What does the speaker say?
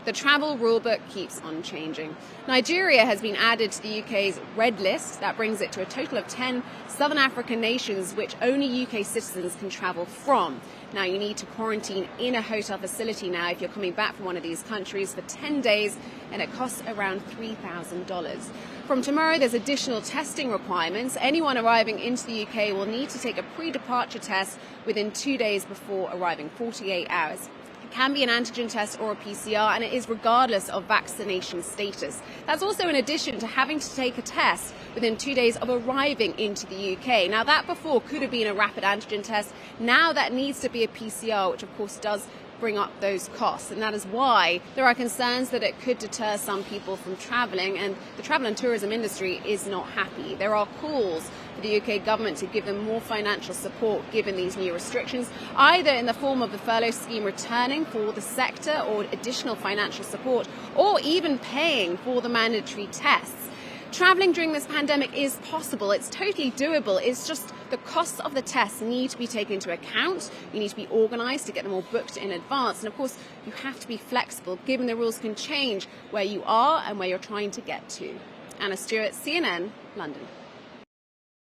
The travel rulebook keeps on changing. Nigeria has been added to the UK's red list. That brings it to a total of 10 southern African nations which only UK citizens can travel from. Now, you need to quarantine in a hotel facility now if you're coming back from one of these countries for 10 days, and it costs around $3,000. From tomorrow, there's additional testing requirements. Anyone arriving into the UK will need to take a pre-departure test within 2 days before arriving, 48 hours. Can be an antigen test or a PCR, and it is regardless of vaccination status. That's also in addition to having to take a test within 2 days of arriving into the UK. Now, that before could have been a rapid antigen test. Now that needs to be a PCR, which of course does bring up those costs, and that is why there are concerns that it could deter some people from travelling, and the travel and tourism industry is not happy. There are calls for the UK government to give them more financial support given these new restrictions, either in the form of the furlough scheme returning for the sector or additional financial support, or even paying for the mandatory tests. Travelling during this pandemic is possible. It's totally doable. It's just the costs of the tests need to be taken into account. You need to be organised to get them all booked in advance. And of course, you have to be flexible, given the rules can change where you are and where you're trying to get to. Anna Stewart, CNN, London.